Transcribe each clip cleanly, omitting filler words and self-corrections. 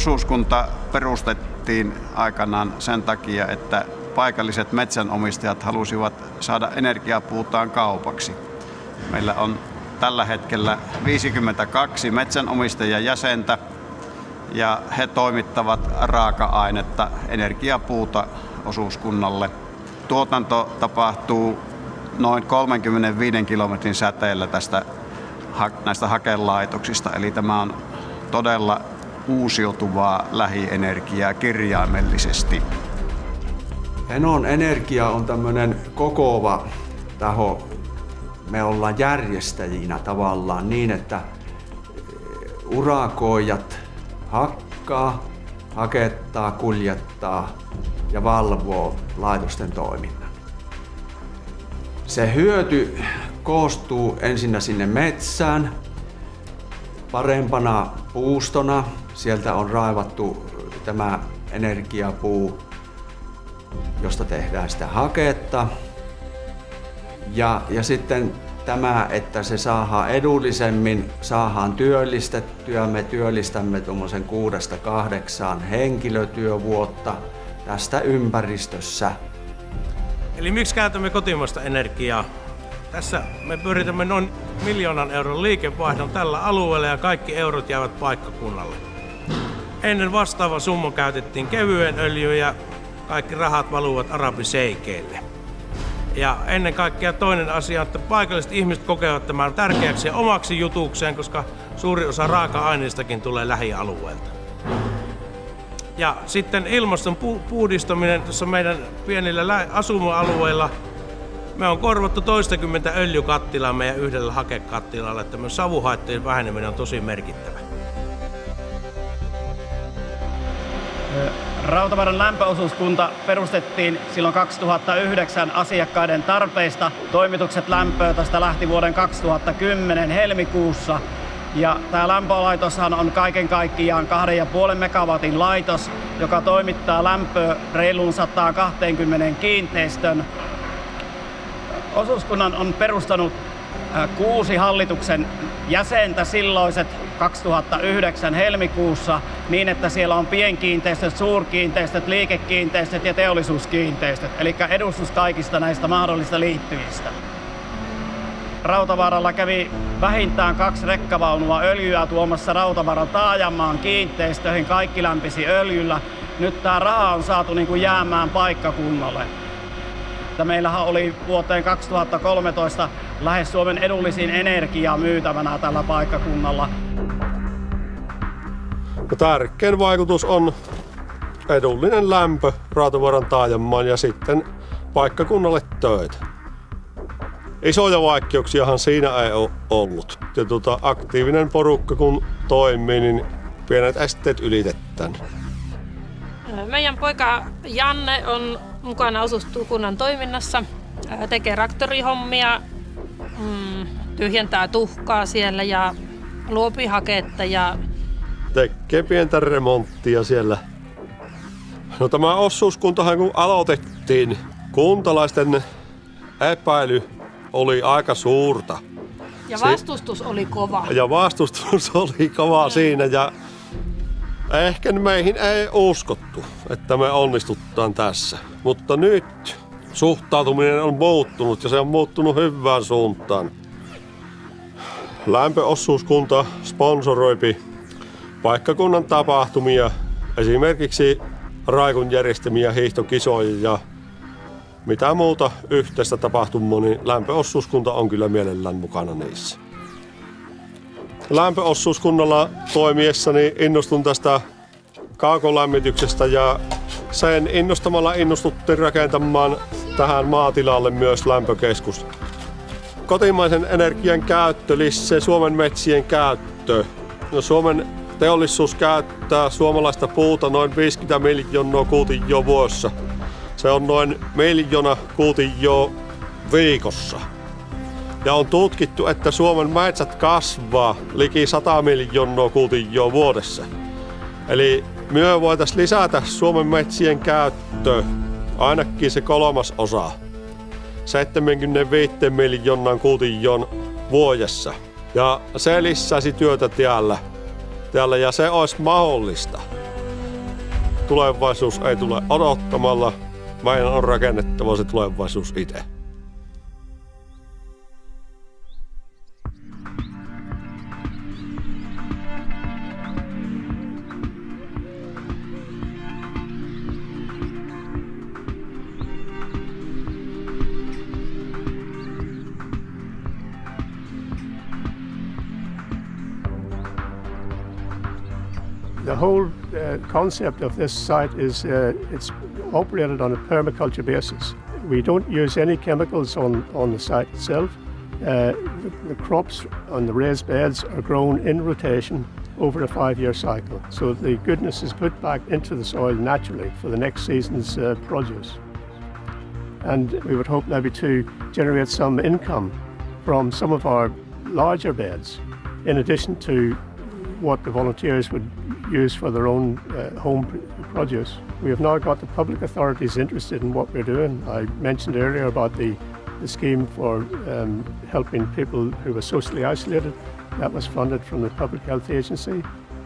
osuuskunta perustettiin aikanaan sen takia, että paikalliset metsänomistajat halusivat saada energiapuutaan kaupaksi. Meillä on tällä hetkellä 52 metsänomistajien jäsentä ja he toimittavat raaka-ainetta, energiapuuta osuuskunnalle. Tuotanto tapahtuu noin 35 kilometrin säteellä näistä hakelaitoksista, eli tämä on todella uusiutuvaa lähienergiaa kirjaimellisesti. Enon Energia on tämmöinen kokoava taho. Me ollaan järjestäjinä tavallaan niin, että urakoijat hakkaa, hakettaa, kuljettaa ja valvoo laitosten toiminnan. Se hyöty koostuu ensinnä sinne metsään parempana puustona. Sieltä on raivattu tämä energiapuu, josta tehdään sitä haketta. Ja sitten tämä, että se saadaan edullisemmin, saadaan työllistettyä. Me työllistämme tuommoisen 6-8 henkilötyövuotta tästä ympäristössä. Eli miksi käytämme kotimaista energiaa? Tässä me pyritämme noin 1 000 000 euron liikevaihdon tällä alueella ja kaikki eurot jäävät paikkakunnalle. Ennen vastaava summa käytettiin kevyen öljyyn ja kaikki rahat valuvat arabiseikeille. Ja ennen kaikkea toinen asia, että paikalliset ihmiset kokevat tämän tärkeäksi ja omaksi jutukseen, koska suuri osa raaka-aineistakin tulee lähialueelta. Ja sitten ilmaston puhdistaminen tuossa meidän pienillä asumalueilla. Me on korvattu 20 öljykattilaa meidän yhdellä hakekattilalla, että myös savuhaittojen väheneminen on tosi merkittävä. Rautavaaran lämpöosuuskunta perustettiin silloin 2009 asiakkaiden tarpeista. Toimitukset lämpöä tästä lähti vuoden 2010 helmikuussa. Ja tämä lämpölaitoshan on kaiken kaikkiaan 2,5 megawatin laitos, joka toimittaa lämpöä reiluun 120 kiinteistön. Osuuskunnan on perustanut 6 hallituksen jäsentä silloiset 2009 helmikuussa niin, että siellä on pienkiinteistöt, suurkiinteistöt, liikekiinteistöt ja teollisuuskiinteistöt, eli edustus kaikista näistä mahdollisista liittyvistä. Rautavaaralla kävi vähintään 2 rekkavaunua öljyä tuomassa Rautavaaran taajamaan kiinteistöihin, kaikki lämpisi öljyllä. Nyt tämä raha on saatu jäämään paikkakunnalle. Meillähän oli vuoteen 2013 lähes Suomen edullisin energia myytävänä tällä paikkakunnalla. Tärkein vaikutus on edullinen lämpö Rautavaaran taajamaan ja sitten paikkakunnalle töitä. Isoja vaikeuksiahan siinä ei ole ollut. Ja aktiivinen porukka kun toimii, niin pienet esteet ylitetään. Meidän poika Janne on mukana osuuskunnan toiminnassa, tekee traktorihommia, tyhjentää tuhkaa siellä ja luopii haketta ja tekee pientä remonttia siellä. No, tämä osuuskuntahan kun aloitettiin, kuntalaisten epäily oli aika suurta. Ja vastustus oli kova. Ja vastustus oli kova siinä ja ehkä meihin ei uskottu, että me onnistutaan tässä. Mutta nyt suhtautuminen on muuttunut ja se on muuttunut hyvään suuntaan. Lämpöosuuskunta sponsoroipi paikkakunnan tapahtumia, esimerkiksi Raikun järjestämiä hiihtokisoja ja mitä muuta yhteistä tapahtumaa, niin lämpöosuuskunta on kyllä mielellään mukana niissä. Lämpöosuuskunnalla toimiessani innostun tästä kaukolämmityksestä ja sen innostamalla innostuttiin rakentamaan tähän maatilalle myös lämpökeskus. Kotimaisen energian käyttö lisää Suomen metsien käyttö. No, Suomen teollisuus käyttää suomalaista puuta noin 50 miljoonaa kuutioa vuodessa. Se on noin 1 miljoona kuutioa viikossa. Ja on tutkittu, että Suomen metsät kasvaa liki 100 miljoonaa kuutioa vuodessa. Eli me voitaisiin lisätä Suomen metsien käyttöä ainakin se 1/3. 75 miljoonaan kuutioon vuodessa. Ja se lisäisi työtä täällä ja se olisi mahdollista. tulevaisuus ei tule odottamalla. Meidän on rakennettava se tulevaisuus itse. The whole concept of this site is it's operated on a permaculture basis. We don't use any chemicals on the site itself. The crops on the raised beds are grown in rotation over a 5-year cycle. So the goodness is put back into the soil naturally for the next season's produce. And we would hope maybe to generate some income from some of our larger beds, in addition to what the volunteers would use for their own home produce. We have now got the public authorities interested in what we're doing. I mentioned earlier about the scheme for helping people who were socially isolated. That was funded from the Public Health Agency.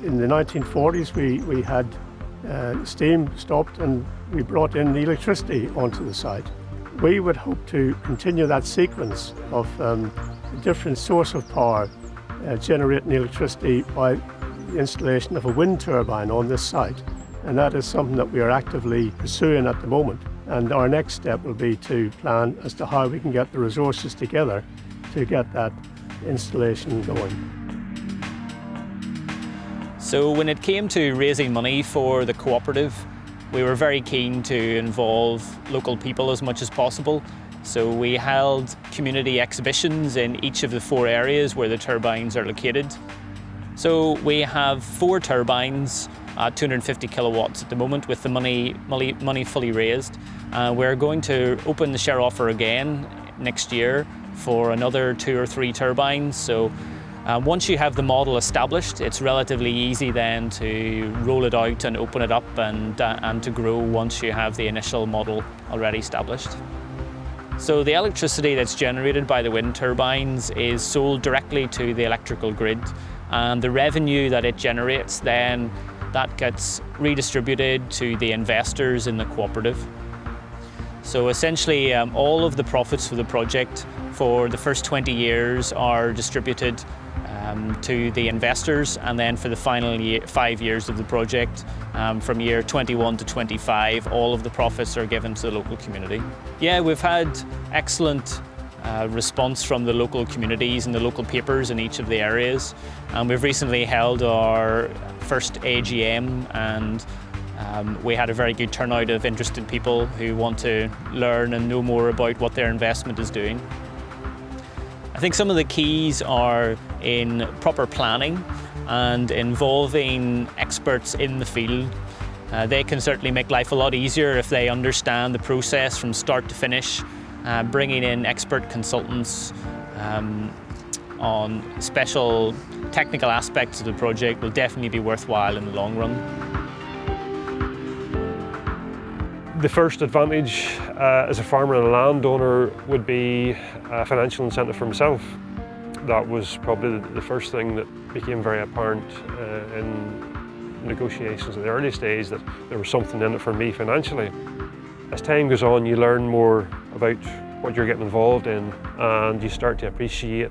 In the 1940s we had steam stopped and we brought in the electricity onto the site. We would hope to continue that sequence of a different source of power generating electricity by the installation of a wind turbine on this site. And that is something that we are actively pursuing at the moment. And our next step will be to plan as to how we can get the resources together to get that installation going. So when it came to raising money for the cooperative, we were very keen to involve local people as much as possible. So we held community exhibitions in each of the 4 areas where the turbines are located. So we have 4 turbines, 250 kilowatts at the moment, with the money fully raised. We're going to open the share offer again next year for another 2 or 3 turbines. So once you have the model established, it's relatively easy then to roll it out and open it up and to grow once you have the initial model already established. So the electricity that's generated by the wind turbines is sold directly to the electrical grid, and the revenue that it generates then that gets redistributed to the investors in the cooperative. So essentially all of the profits for the project for the first 20 years are distributed to the investors, and then for the final 5 years of the project, from year 21 to 25, all of the profits are given to the local community. Yeah, we've had excellent response from the local communities and the local papers in each of the areas. We've recently held our first AGM, and we had a very good turnout of interested people who want to learn and know more about what their investment is doing. I think some of the keys are in proper planning and involving experts in the field. They can certainly make life a lot easier if they understand the process from start to finish. Bringing in expert consultants on special technical aspects of the project will definitely be worthwhile in the long run. The first advantage as a farmer and a landowner would be a financial incentive for himself. That was probably the first thing that became very apparent in negotiations in the early stage, that there was something in it for me financially. As time goes on, you learn more about what you're getting involved in, and you start to appreciate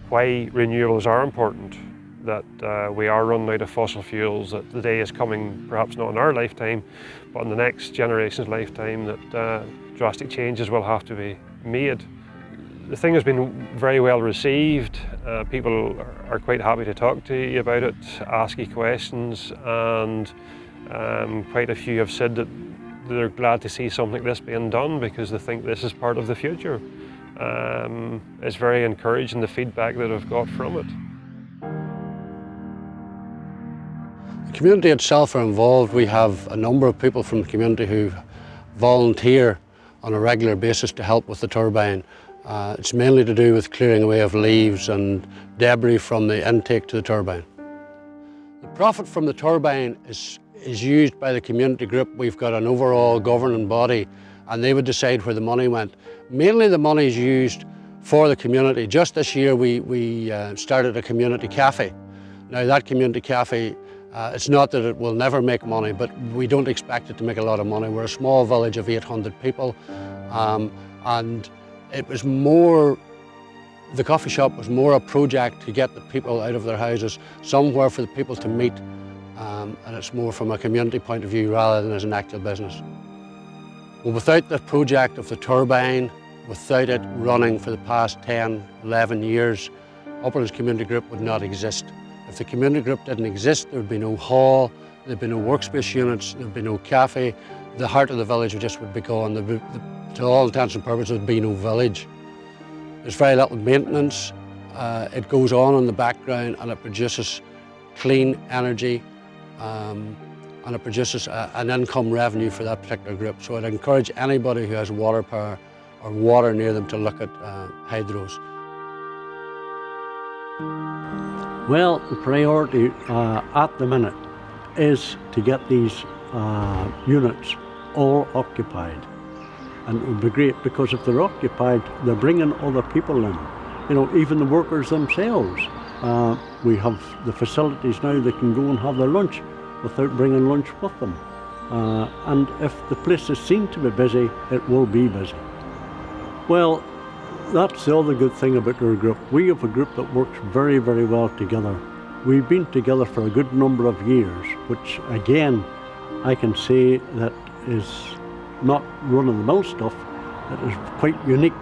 why renewables are important, that we are running out of fossil fuels, that the day is coming, perhaps not in our lifetime, but in the next generation's lifetime, that drastic changes will have to be made. The thing has been very well received. People are quite happy to talk to you about it, ask you questions, and quite a few have said that they're glad to see something like this being done because they think this is part of the future. It's very encouraging, the feedback that I've got from it. The community itself are involved. We have a number of people from the community who volunteer on a regular basis to help with the turbine. It's mainly to do with clearing away of leaves and debris from the intake to the turbine. The profit from the turbine is used by the community group. We've got an overall governing body and they would decide where the money went. Mainly the money is used for the community. Just this year we started a community cafe. Now that community cafe It's not that it will never make money, but we don't expect it to make a lot of money. We're a small village of 800 people, and it was more, the coffee shop was more a project to get the people out of their houses, somewhere for the people to meet, and it's more from a community point of view rather than as an actual business. Well, without the project of the turbine, without it running for the past 10, 11 years, Upperlands Community Group would not exist. If the community group didn't exist, there would be no hall, there'd be no workspace units, there'd be no cafe. The heart of the village would be gone. To all intents and purposes, there'd be no village. There's very little maintenance. It goes on in the background and it produces clean energy, and it produces an income revenue for that particular group. So I'd encourage anybody who has water power or water near them to look at hydros. Well, the priority at the minute is to get these units all occupied. And it would be great, because if they're occupied, they're bringing other people in. You know, even the workers themselves. We have the facilities now, they can go and have their lunch without bringing lunch with them. And if the place is seen to be busy, it will be busy. Well, that's the other good thing about our group. We have a group that works very, very well together. We've been together for a good number of years, which again, I can say that is not run-of-the-mill stuff. It is quite unique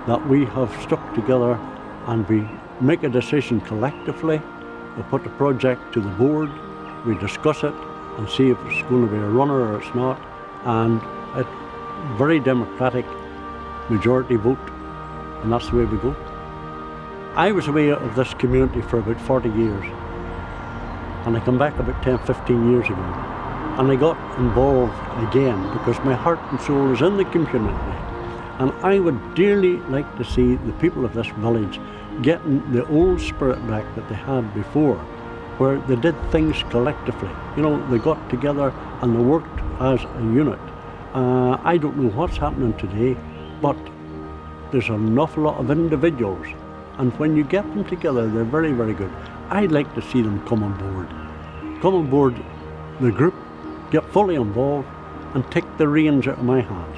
that we have stuck together and we make a decision collectively. We put the project to the board, we discuss it and see if it's going to be a runner or it's not. And it's very democratic, majority vote, and that's the way we go. I was away of this community for about 40 years, and I come back about 10, 15 years ago, and I got involved again because my heart and soul is in the community, and I would dearly like to see the people of this village getting the old spirit back that they had before, where they did things collectively. You know, they got together and they worked as a unit. I don't know what's happening today, but there's an awful lot of individuals, and when you get them together, they're very, very good. I'd like to see them come on board, the group, get fully involved and take the reins out of my hands.